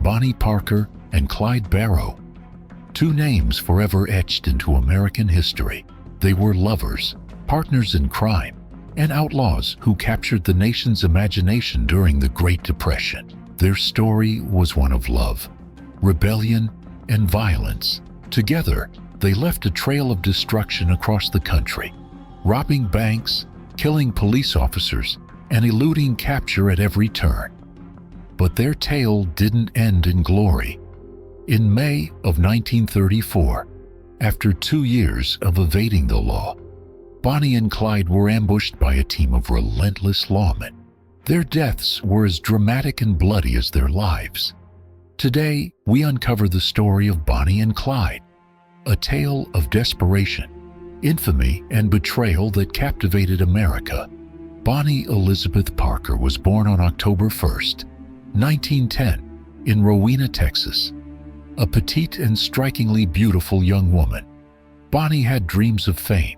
Bonnie Parker and Clyde Barrow. Two names forever etched into American history. They were lovers, partners in crime, and outlaws who captured the nation's imagination during the Great Depression. Their story was one of love, rebellion, and violence. Together, they left a trail of destruction across the country, robbing banks, killing police officers, and eluding capture at every turn. But their tale didn't end in glory. In May of 1934, after 2 years of evading the law, Bonnie and Clyde were ambushed by a team of relentless lawmen. Their deaths were as dramatic and bloody as their lives. Today, we uncover the story of Bonnie and Clyde, a tale of desperation, infamy, and betrayal that captivated America. Bonnie Elizabeth Parker was born on October 1st, 1910, in Rowena, Texas. A petite and strikingly beautiful young woman, Bonnie had dreams of fame.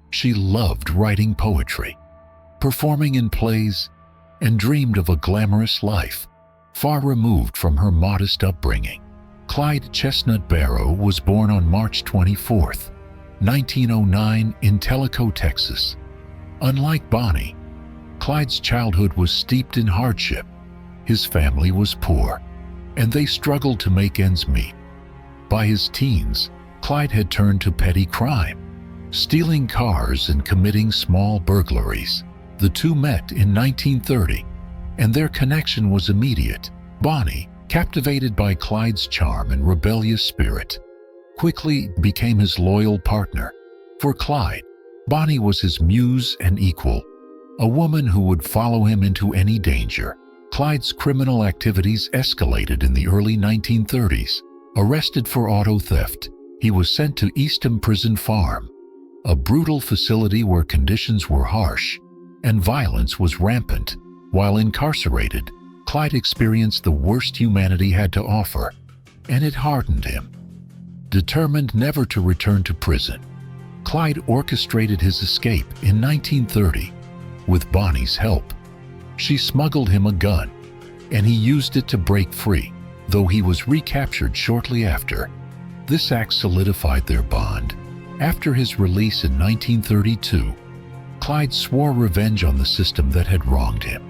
She loved writing poetry, performing in plays, and dreamed of a glamorous life, far removed from her modest upbringing. Clyde Chestnut Barrow was born on March 24, 1909, in Tellico, Texas. Unlike Bonnie, Clyde's childhood was steeped in hardship. His family was poor, and they struggled to make ends meet. By his teens, Clyde had turned to petty crime, stealing cars and committing small burglaries. The two met in 1930, and their connection was immediate. Bonnie, captivated by Clyde's charm and rebellious spirit, quickly became his loyal partner. For Clyde, Bonnie was his muse and equal, a woman who would follow him into any danger. Clyde's criminal activities escalated in the early 1930s. Arrested for auto theft, he was sent to Eastham Prison Farm, a brutal facility where conditions were harsh and violence was rampant. While incarcerated, Clyde experienced the worst humanity had to offer, and it hardened him. Determined never to return to prison, Clyde orchestrated his escape in 1930 with Bonnie's help. She smuggled him a gun, and he used it to break free, though he was recaptured shortly after. This act solidified their bond. After his release in 1932, Clyde swore revenge on the system that had wronged him.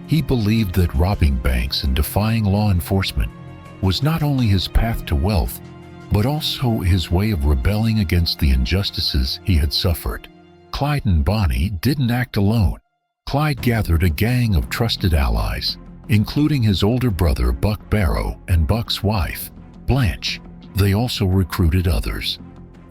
He believed that robbing banks and defying law enforcement was not only his path to wealth, but also his way of rebelling against the injustices he had suffered. Clyde and Bonnie didn't act alone. Clyde gathered a gang of trusted allies, including his older brother Buck Barrow and Buck's wife, Blanche. They also recruited others,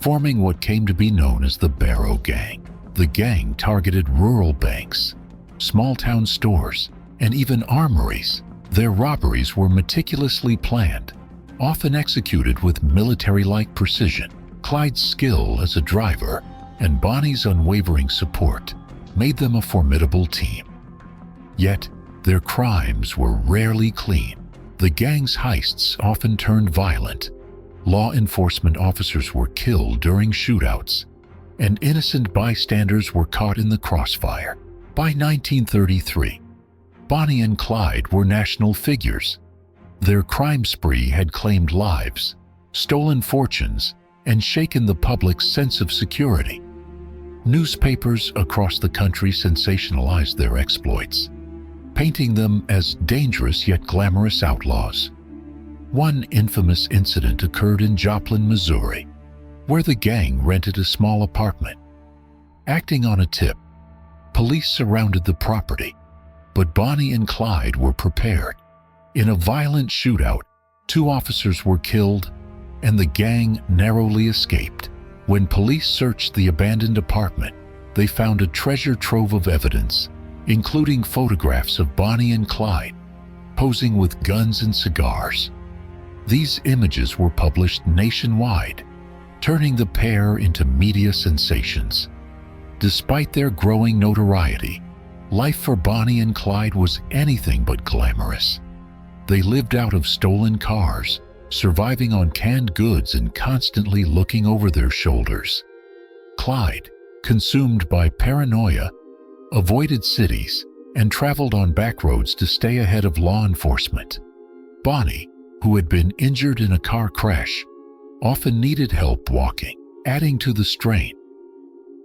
forming what came to be known as the Barrow Gang. The gang targeted rural banks, small-town stores, and even armories. Their robberies were meticulously planned, often executed with military-like precision. Clyde's skill as a driver and Bonnie's unwavering support made them a formidable team. Yet, their crimes were rarely clean. The gang's heists often turned violent. Law enforcement officers were killed during shootouts, and innocent bystanders were caught in the crossfire. By 1933, Bonnie and Clyde were national figures. Their crime spree had claimed lives, stolen fortunes, and shaken the public's sense of security. Newspapers across the country sensationalized their exploits, painting them as dangerous yet glamorous outlaws. One infamous incident occurred in Joplin, Missouri, where the gang rented a small apartment. Acting on a tip, police surrounded the property, but Bonnie and Clyde were prepared. In a violent shootout, 2 officers were killed, and the gang narrowly escaped. When police searched the abandoned apartment, they found a treasure trove of evidence, including photographs of Bonnie and Clyde posing with guns and cigars. These images were published nationwide, turning the pair into media sensations. Despite their growing notoriety, life for Bonnie and Clyde was anything but glamorous. They lived out of stolen cars, surviving on canned goods and constantly looking over their shoulders. Clyde, consumed by paranoia, avoided cities and traveled on back roads to stay ahead of law enforcement. Bonnie, who had been injured in a car crash, often needed help walking, adding to the strain.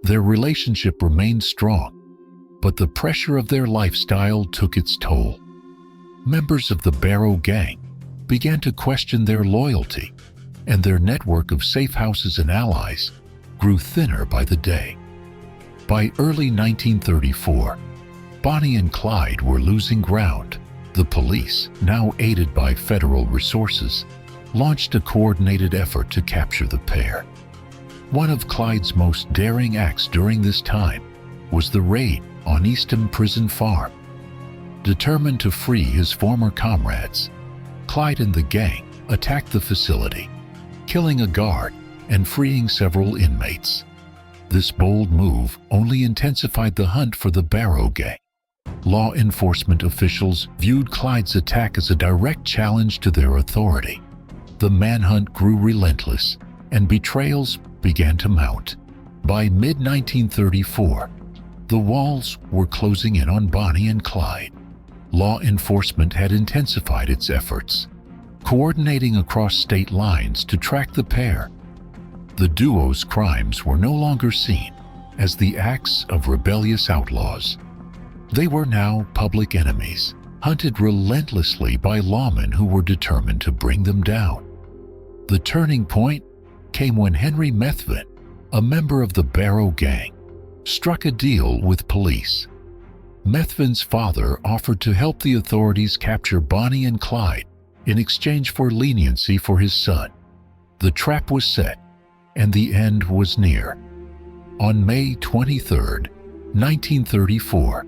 Their relationship remained strong, but the pressure of their lifestyle took its toll. Members of the Barrow Gang began to question their loyalty, and their network of safe houses and allies grew thinner by the day. By early 1934, Bonnie and Clyde were losing ground. The police, now aided by federal resources, launched a coordinated effort to capture the pair. One of Clyde's most daring acts during this time was the raid on Eastham Prison Farm. Determined to free his former comrades, Clyde and the gang attacked the facility, killing a guard and freeing several inmates. This bold move only intensified the hunt for the Barrow Gang. Law enforcement officials viewed Clyde's attack as a direct challenge to their authority. The manhunt grew relentless, and betrayals began to mount. By mid-1934, the walls were closing in on Bonnie and Clyde. Law enforcement had intensified its efforts, coordinating across state lines to track the pair. The duo's crimes were no longer seen as the acts of rebellious outlaws. They were now public enemies, hunted relentlessly by lawmen who were determined to bring them down. The turning point came when Henry Methvin, a member of the Barrow Gang, struck a deal with police. Methvin's father offered to help the authorities capture Bonnie and Clyde in exchange for leniency for his son. The trap was set, and the end was near. On May 23, 1934,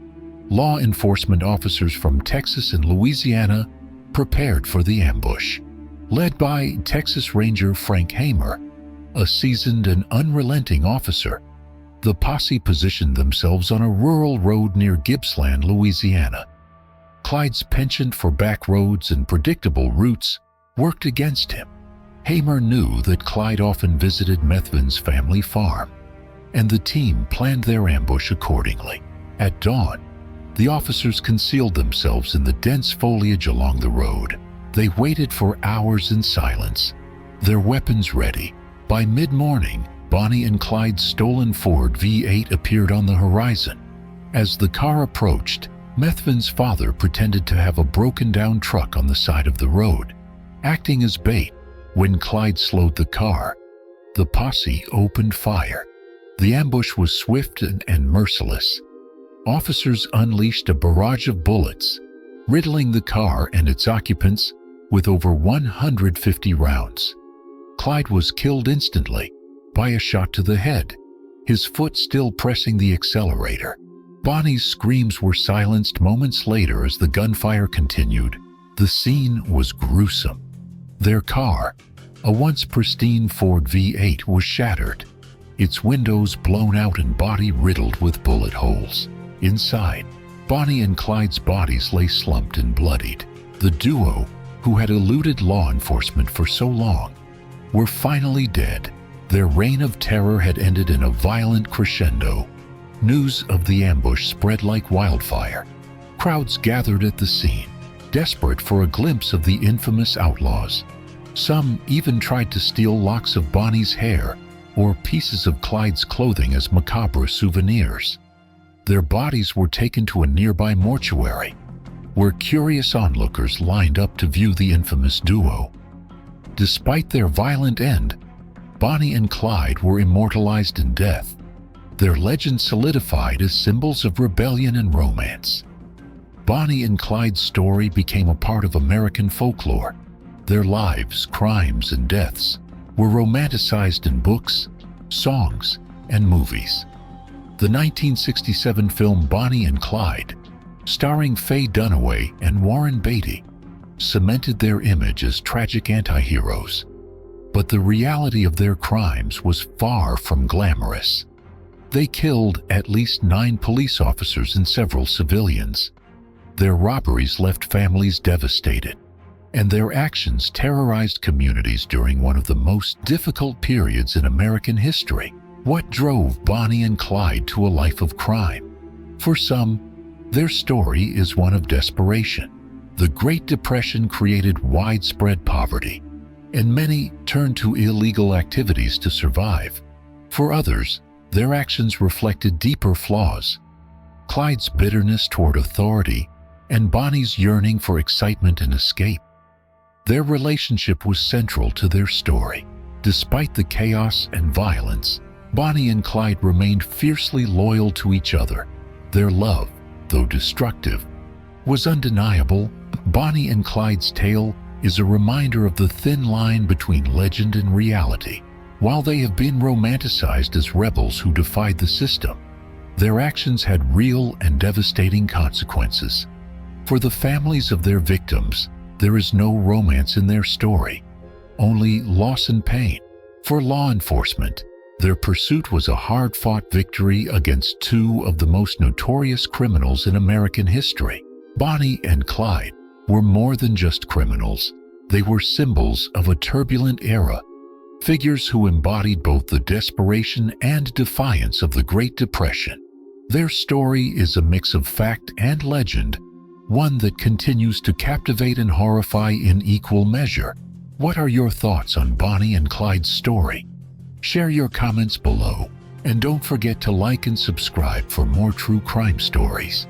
law enforcement officers from Texas and Louisiana prepared for the ambush. Led by Texas Ranger Frank Hamer, a seasoned and unrelenting officer, the posse positioned themselves on a rural road near Gippsland, Louisiana. Clyde's penchant for back roads and predictable routes worked against him. Hamer knew that Clyde often visited Methvin's family farm, and the team planned their ambush accordingly. At dawn, the officers concealed themselves in the dense foliage along the road. They waited for hours in silence, their weapons ready. By mid-morning, Bonnie and Clyde's stolen Ford V8 appeared on the horizon. As the car approached, Methvin's father pretended to have a broken-down truck on the side of the road, acting as bait. When Clyde slowed the car, the posse opened fire. The ambush was swift and merciless. Officers unleashed a barrage of bullets, riddling the car and its occupants with over 150 rounds. Clyde was killed instantly by a shot to the head, his foot still pressing the accelerator. Bonnie's screams were silenced moments later as the gunfire continued. The scene was gruesome. Their car, a once pristine Ford V8, was shattered, its windows blown out and body riddled with bullet holes. Inside, Bonnie and Clyde's bodies lay slumped and bloodied. The duo, who had eluded law enforcement for so long, were finally dead. Their reign of terror had ended in a violent crescendo. News of the ambush spread like wildfire. Crowds gathered at the scene, desperate for a glimpse of the infamous outlaws. Some even tried to steal locks of Bonnie's hair or pieces of Clyde's clothing as macabre souvenirs. Their bodies were taken to a nearby mortuary, where curious onlookers lined up to view the infamous duo. Despite their violent end, Bonnie and Clyde were immortalized in death, their legend solidified as symbols of rebellion and romance. Bonnie and Clyde's story became a part of American folklore. Their lives, crimes, and deaths were romanticized in books, songs, and movies. The 1967 film Bonnie and Clyde, starring Faye Dunaway and Warren Beatty, cemented their image as tragic anti-heroes. But the reality of their crimes was far from glamorous. They killed at least 9 police officers and several civilians. Their robberies left families devastated, and their actions terrorized communities during one of the most difficult periods in American history. What drove Bonnie and Clyde to a life of crime? For some, their story is one of desperation. The Great Depression created widespread poverty, and many turned to illegal activities to survive. For others, their actions reflected deeper flaws: Clyde's bitterness toward authority and Bonnie's yearning for excitement and escape. Their relationship was central to their story. Despite the chaos and violence, Bonnie and Clyde remained fiercely loyal to each other. Their love, though destructive, was undeniable. Bonnie and Clyde's tale is a reminder of the thin line between legend and reality. While they have been romanticized as rebels who defied the system, their actions had real and devastating consequences. For the families of their victims, there is no romance in their story, only loss and pain. For law enforcement, their pursuit was a hard-fought victory against two of the most notorious criminals in American history. Bonnie and Clyde were more than just criminals. They were symbols of a turbulent era, figures who embodied both the desperation and defiance of the Great Depression. Their story is a mix of fact and legend, one that continues to captivate and horrify in equal measure. What are your thoughts on Bonnie and Clyde's story? Share your comments below, and don't forget to like and subscribe for more true crime stories.